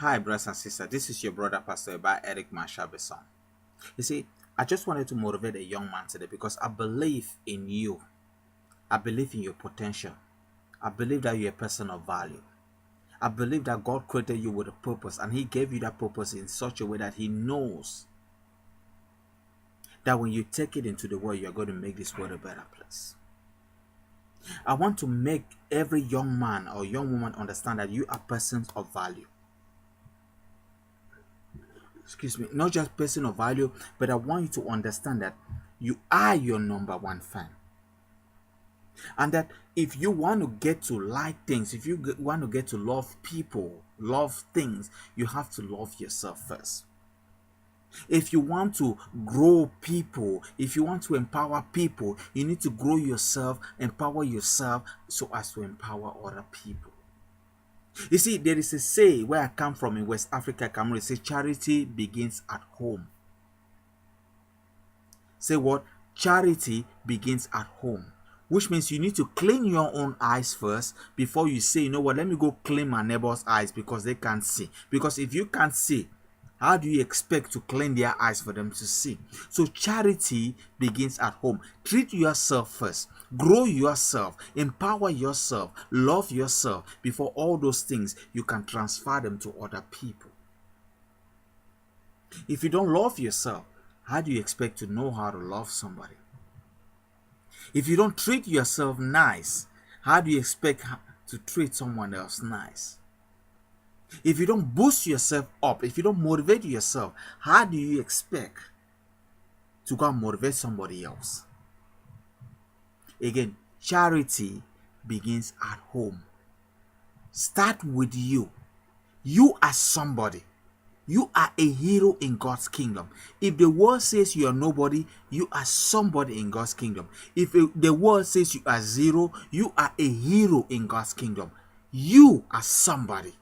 Hi, brothers and sisters. This is your brother, Pastor by Eric Mashabeson. You see, I just wanted to motivate a young man today because I believe in you. I believe in your potential. I believe that you're a person of value. I believe that God created you with a purpose and He gave you that purpose in such a way that He knows that when you take it into the world, you're going to make this world a better place. I want to make every young man or young woman understand that you are persons of value. Excuse me, not just person of value, but I want you to understand that you are your number one fan. And that if you want to get to like things, if you want to get to love people, love things, you have to love yourself first. If you want to grow people, if you want to empower people, you need to grow yourself, empower yourself so as to empower other people. You see, there is a say where I come from in West Africa, Cameroon. It says charity begins at home. Say what? Charity begins at home. Which means you need to clean your own eyes first before you say, you know what, let me go clean my neighbor's eyes because they can't see. Because if you can't see, how do you expect to clean their eyes for them to see? So charity begins at home. Treat yourself first. Grow yourself. Empower yourself. Love yourself. Before all those things, you can transfer them to other people. If you don't love yourself, how do you expect to know how to love somebody? If you don't treat yourself nice, how do you expect to treat someone else nice? If you don't boost yourself up, if you don't motivate yourself, how do you expect to go and motivate somebody else? Again, charity begins at home. Start with you. You are somebody. You are a hero in God's kingdom. If the world says you are nobody, you are somebody in God's kingdom. If the world says you are zero, you are a hero in God's kingdom. You are somebody.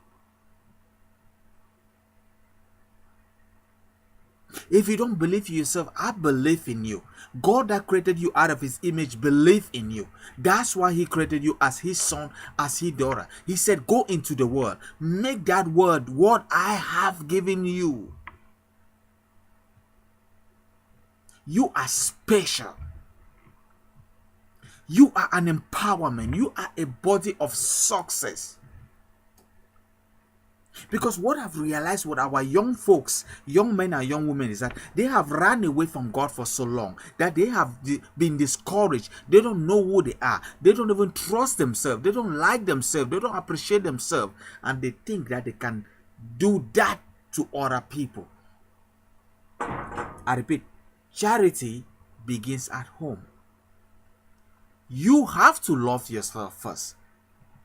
If you don't believe in yourself, I believe in you. God that created you out of His image believe in you. That's why He created you as His son, as His daughter. He said, go into the world. Make that word what I have given you. You are special. You are an empowerment. You are a body of success. Because what I've realized with our young folks, young men and young women, is that they have run away from God for so long that they have been discouraged. They don't know who they are. They don't even trust themselves. They don't like themselves. They don't appreciate themselves. And they think that they can do that to other people. I repeat, charity begins at home. You have to love yourself first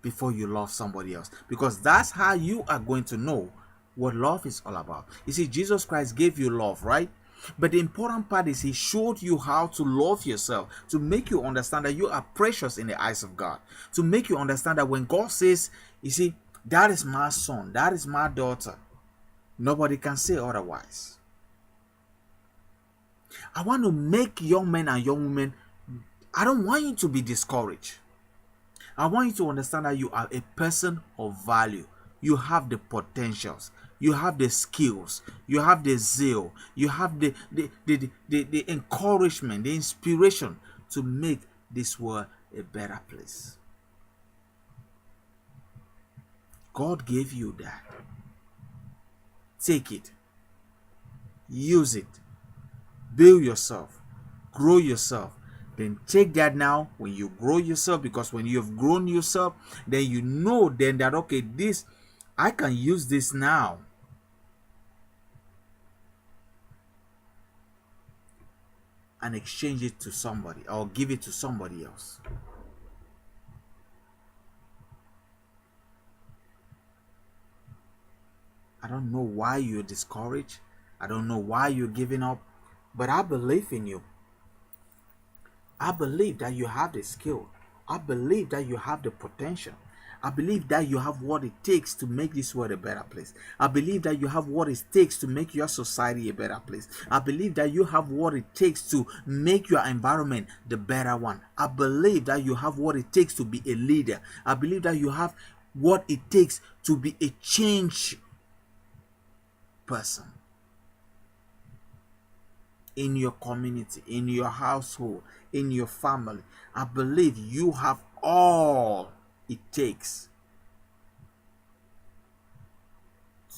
before you love somebody else, because that's how you are going to know what love is all about. You see, Jesus Christ gave you love, right? But the important part is He showed you how to love yourself, to make you understand that you are precious in the eyes of God, to make you understand that when God says, you see, that is my son, that is my daughter, nobody can say otherwise. I want to make young men and young women, I don't want you to be discouraged. I want you to understand that you are a person of value. You have the potentials. You have the skills. You have the zeal. You have the encouragement, the inspiration to make this world a better place. God gave you that. Take it. Use it. Build yourself. Grow yourself. Then take that now when you grow yourself, because when you have grown yourself, then you know then that, okay, this, I can use this now. And exchange it to somebody or give it to somebody else. I don't know why you're discouraged. I don't know why you're giving up, but I believe in you. I believe that you have the skill. I believe that you have the potential. I believe that you have what it takes to make this world a better place. I believe that you have what it takes to make your society a better place. I believe that you have what it takes to make your environment the better one. I believe that you have what it takes to be a leader. I believe that you have what it takes to be a change person, in your community, in your household, in your family. I believe you have all it takes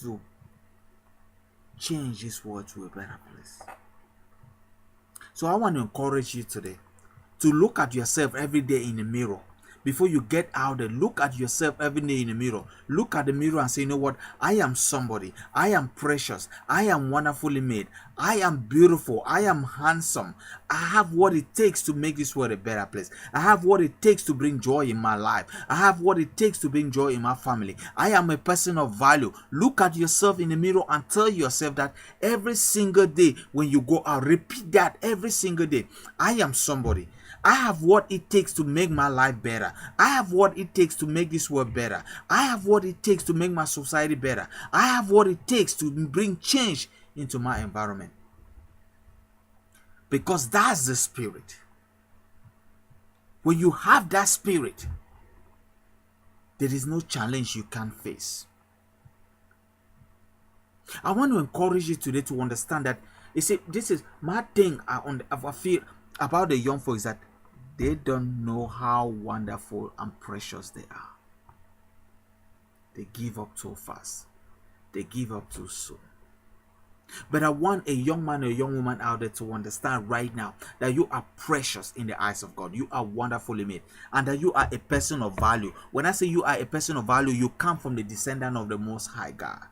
to change this world to a better place. So I want to encourage you today to look at yourself every day in the mirror. Before you get out there, look at yourself every day in the mirror. Look at the mirror and say, you know what? I am somebody. I am precious. I am wonderfully made. I am beautiful. I am handsome. I have what it takes to make this world a better place. I have what it takes to bring joy in my life. I have what it takes to bring joy in my family. I am a person of value. Look at yourself in the mirror and tell yourself that every single day when you go out. Repeat that every single day. I am somebody. I have what it takes to make my life better. I have what it takes to make this world better. I have what it takes to make my society better. I have what it takes to bring change into my environment. Because that's the spirit. When you have that spirit, there is no challenge you can't face. I want to encourage you today to understand that, you see, this is my thing I feel about the young folks, that they don't know how wonderful and precious they are. They give up too fast. They give up too soon. But I want a young man or a young woman out there to understand right now that you are precious in the eyes of God. You are wonderfully made, and that you are a person of value. When I say you are a person of value, you come from the descendant of the Most High God.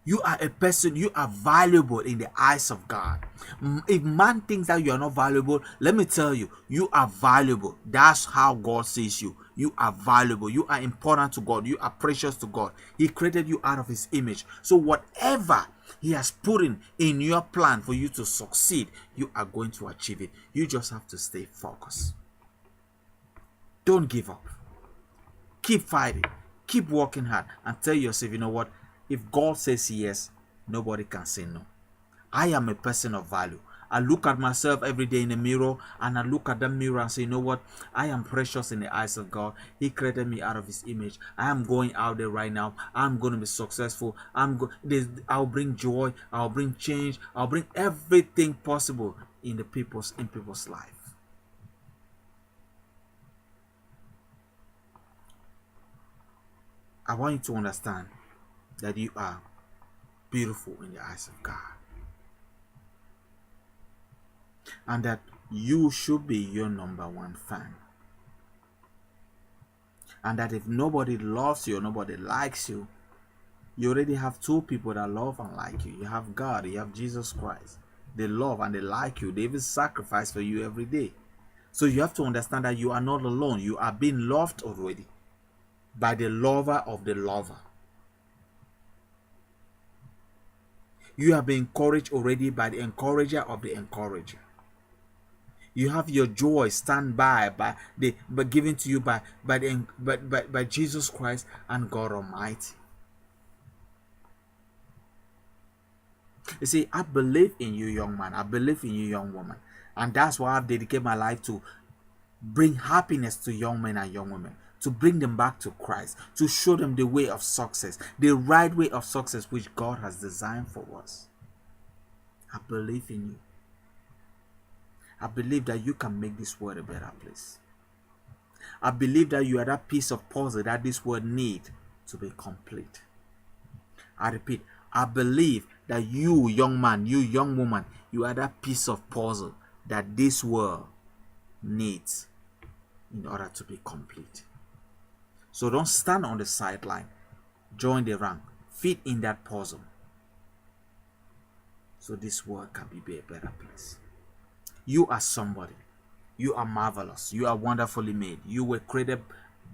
You are a person, you are valuable in the eyes of God. If man thinks that you are not valuable, let me tell you, you are valuable. That's how God sees you. You are valuable. You are important to God. You are precious to God. He created you out of His image. So whatever He has put in your plan for you to succeed, you are going to achieve it. You just have to stay focused. Don't give up. Keep fighting. Keep working hard and tell yourself, you know what? If God says yes, nobody can say no. I am a person of value. I look at myself every day in the mirror, and I look at the mirror and say, you know what? I am precious in the eyes of God. He created me out of His image. I am going out there right now. I'm going to be successful. I'll bring joy. I'll bring change. I'll bring everything possible in people's life. I want you to understand that you are beautiful in the eyes of God, and that you should be your number one fan, and that if nobody loves you or nobody likes you, you already have two people that love and like you. You have God, you have Jesus Christ. They love and they like you. They even sacrifice for you every day. So you have to understand that you are not alone. You are being loved already by the lover of the lover. You have been encouraged already by the encourager of the encourager. You have your joy stand by given to you by Jesus Christ and God Almighty. You see, I believe in you, young man. I believe in you, young woman, and that's why I've dedicated my life to bring happiness to young men and young women, to bring them back to Christ, to show them the way of success, the right way of success which God has designed for us. I believe in you. I believe that you can make this world a better place. I believe that you are that piece of puzzle that this world needs to be complete. I repeat, I believe that you, young man, you, young woman, you are that piece of puzzle that this world needs in order to be complete. So don't stand on the sideline. Join the rank. Fit in that puzzle, so this world can be a better place. You are somebody. You are marvelous. You are wonderfully made. You were created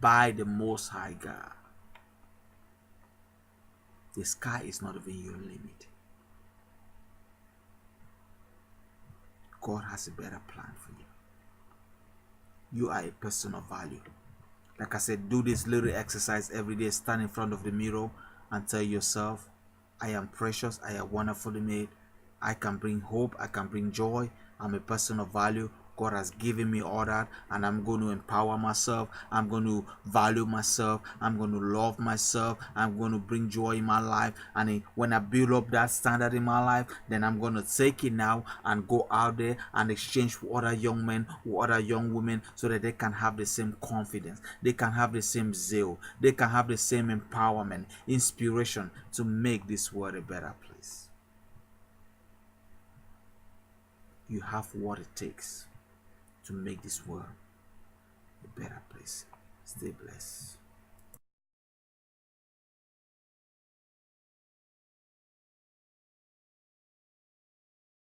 by the Most High God. The sky is not even your limit. God has a better plan for you. You are a person of value. Like I said, do this little exercise every day. Stand in front of the mirror and tell yourself, I am precious. I am wonderfully made. I can bring hope. I can bring joy. I'm a person of value. God has given me all that, and I'm going to empower myself. I'm going to value myself. I'm going to love myself. I'm going to bring joy in my life. And when I build up that standard in my life, then I'm going to take it now and go out there and exchange with other young men, with other young women, so that they can have the same confidence. They can have the same zeal. They can have the same empowerment, inspiration to make this world a better place. You have what it takes to make this world a better place. Stay blessed.